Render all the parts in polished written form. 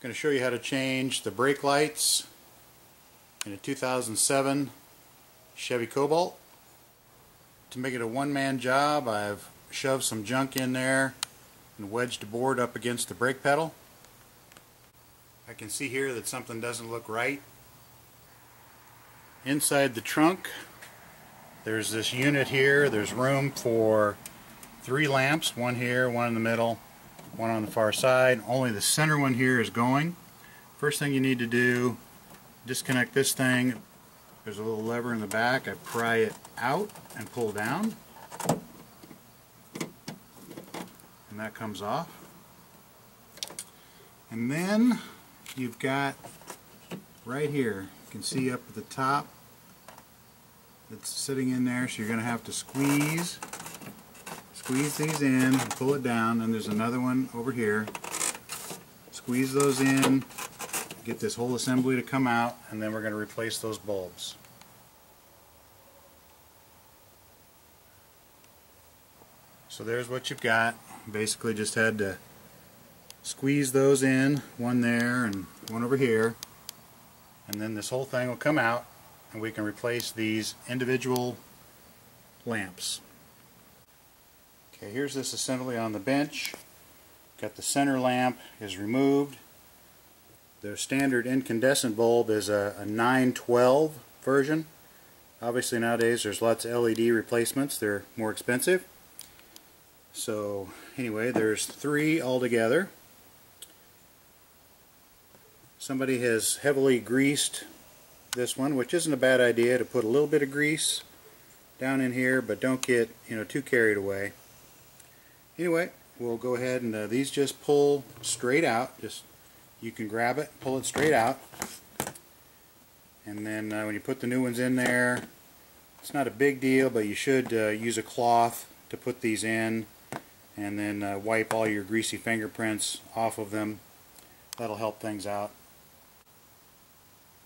going to show you how to change the brake lights in a 2007 Chevy Cobalt. To make it a one-man job, I've shoved some junk in there and wedged a board up against the brake pedal. I can see here that something doesn't look right. Inside the trunk there's this unit here. There's room for 3 lamps, one here, one in the middle, one on the far side. Only the center one here is going. First thing you need to do, disconnect this thing. There's a little lever in the back. I pry it out and pull down, and that comes off. And then you've got right here, you can see up at the top, it's sitting in there, so you're going to have to squeeze these in and pull it down. And there's another one over here. Squeeze those in, get this whole assembly to come out, and then we're going to replace those bulbs. So there's what you've got. Basically just had to squeeze those in, one there and one over here, and then this whole thing will come out and we can replace these individual lamps. Okay, here's this assembly on the bench. Got the center lamp is removed. The standard incandescent bulb is a 912 version. Obviously nowadays there's lots of LED replacements. They're more expensive. So anyway, there's 3 altogether. Somebody has heavily greased this one, which isn't a bad idea, to put a little bit of grease down in here, but don't get too carried away. Anyway, we'll go ahead and these just pull straight out. You can grab it, pull it straight out, and then when you put the new ones in there, it's not a big deal, but you should use a cloth to put these in, and then wipe all your greasy fingerprints off of them. That'll help things out.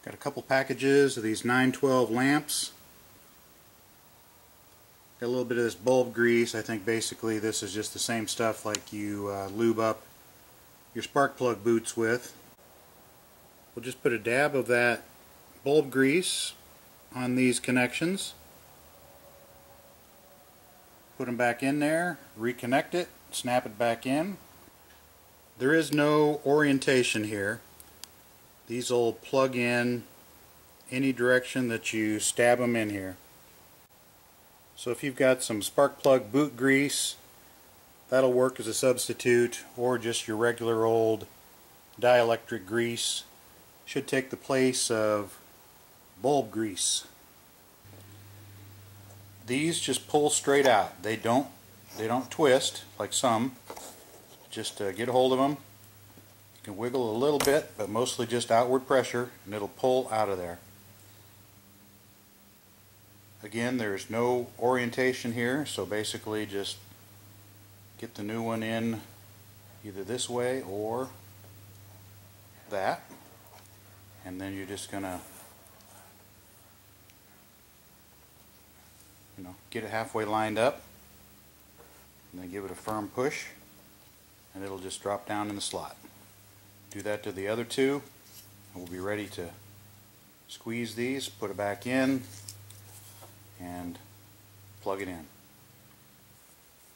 Got a couple packages of these 912 lamps. Got a little bit of this bulb grease. I think basically this is just the same stuff like you lube up your spark plug boots with. We'll just put a dab of that bulb grease on these connections. Put them back in there, reconnect it, snap it back in. There is no orientation here. These will plug in any direction that you stab them in here. So if you've got some spark plug boot grease, that'll work as a substitute, or just your regular old dielectric grease. Should take the place of bulb grease. These just pull straight out. They don't twist like some. Just get a hold of them. You can wiggle a little bit, but mostly just outward pressure, and it'll pull out of there. Again, there's no orientation here, so basically just get the new one in either this way or that, and then you're just gonna get it halfway lined up, and then give it a firm push, and it'll just drop down in the slot. Do that to the other 2, and we'll be ready to squeeze these, put it back in, and plug it in.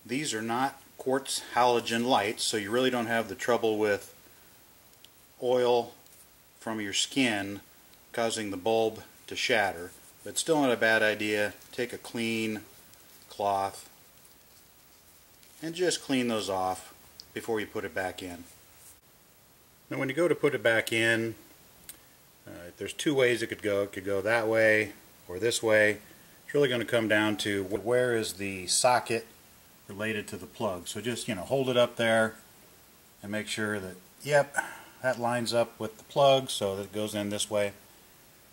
These are not quartz halogen lights, so you really don't have the trouble with oil from your skin causing the bulb to shatter. But still not a bad idea. Take a clean cloth and just clean those off before you put it back in. Now when you go to put it back in, there's 2 ways it could go. It could go that way or this way. It's really going to come down to where is the socket related to the plug. So just hold it up there and make sure that, yep, that lines up with the plug, so that it goes in this way.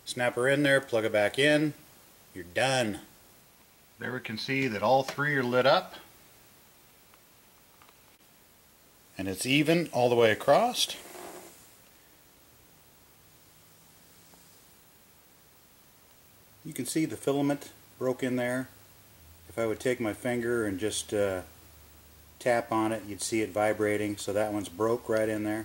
Snap her in there, plug it back in, you're done. There we can see that all 3 are lit up, and it's even all the way across. You can see the filament broke in there. If I would take my finger and just tap on it, you'd see it vibrating. So that one's broke right in there.